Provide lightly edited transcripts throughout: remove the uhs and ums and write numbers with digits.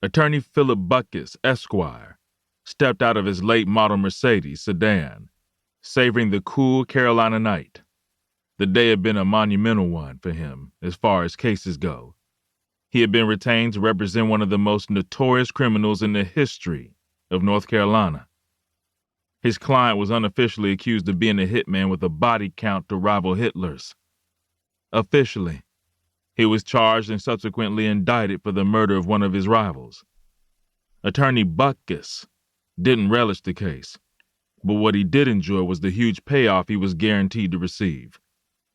Attorney Philip Butkus, Esquire, stepped out of his late-model Mercedes sedan, savoring the cool Carolina night. The day had been a monumental one for him as far as cases go. He had been retained to represent one of the most notorious criminals in the history of North Carolina. His client was unofficially accused of being a hitman with a body count to rival Hitler's. Officially, he was charged and subsequently indicted for the murder of one of his rivals. Attorney Butkus didn't relish the case, but what he did enjoy was the huge payoff he was guaranteed to receive,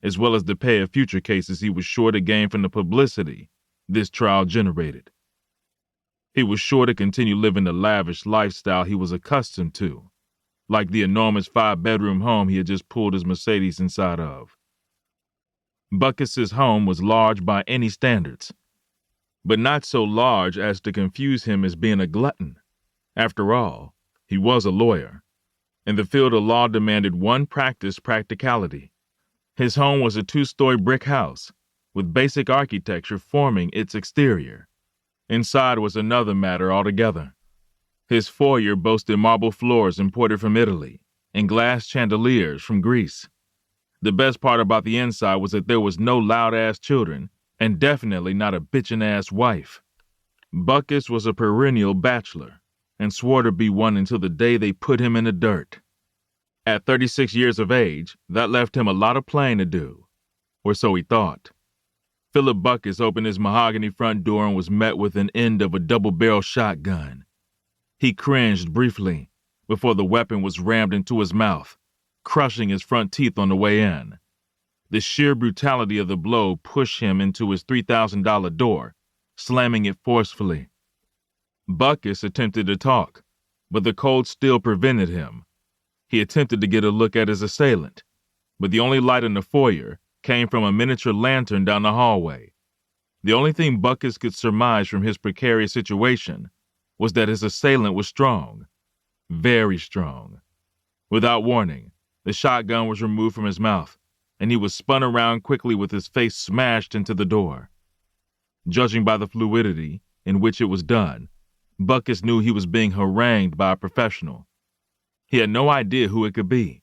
as well as the pay of future cases he was sure to gain from the publicity this trial generated. He was sure to continue living the lavish lifestyle he was accustomed to, like the enormous 5-bedroom home he had just pulled his Mercedes inside of. Butkus's home was large by any standards, but not so large as to confuse him as being a glutton. After all, he was a lawyer, and the field of law demanded one practicality. His home was a 2-story brick house, with basic architecture forming its exterior. Inside was another matter altogether. His foyer boasted marble floors imported from Italy and glass chandeliers from Greece. The best part about the inside was that there was no loud-ass children and definitely not a bitchin'-ass wife. Butkus was a perennial bachelor and swore to be one until the day they put him in the dirt. At 36 years of age, that left him a lot of playing to do, or so he thought. Philip Butkus opened his mahogany front door and was met with an end of a double-barrel shotgun. He cringed briefly before the weapon was rammed into his mouth, crushing his front teeth on the way in. The sheer brutality of the blow pushed him into his $3,000 door, slamming it forcefully. Butkus attempted to talk, but the cold steel prevented him. He attempted to get a look at his assailant, but the only light in the foyer came from a miniature lantern down the hallway. The only thing Butkus could surmise from his precarious situation was that his assailant was strong, very strong. Without warning, the shotgun was removed from his mouth, and he was spun around quickly with his face smashed into the door. Judging by the fluidity in which it was done, Butkus knew he was being harangued by a professional. He had no idea who it could be,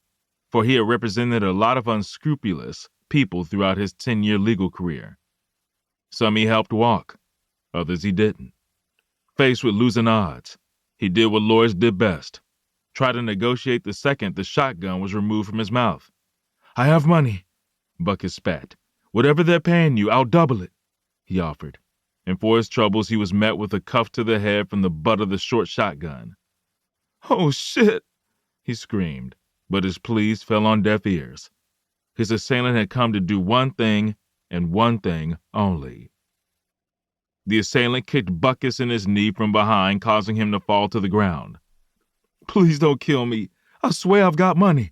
for he had represented a lot of unscrupulous people throughout his 10-year legal career. Some he helped walk, others he didn't. Faced with losing odds, he did what lawyers did best: try to negotiate the second the shotgun was removed from his mouth. "I have money," Butkus spat. "Whatever they're paying you, I'll double it," he offered, and for his troubles he was met with a cuff to the head from the butt of the short shotgun. "Oh, shit," he screamed, but his pleas fell on deaf ears. His assailant had come to do one thing and one thing only. The assailant kicked Butkus in his knee from behind, causing him to fall to the ground. "Please don't kill me. I swear I've got money.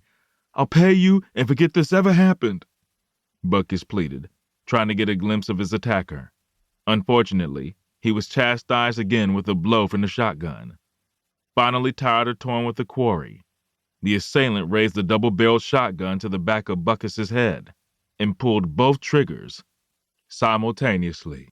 I'll pay you and forget this ever happened," Butkus pleaded, trying to get a glimpse of his attacker. Unfortunately, he was chastised again with a blow from the shotgun. Finally tired or torn with the quarry, the assailant raised the double-barreled shotgun to the back of Butkus's head and pulled both triggers simultaneously.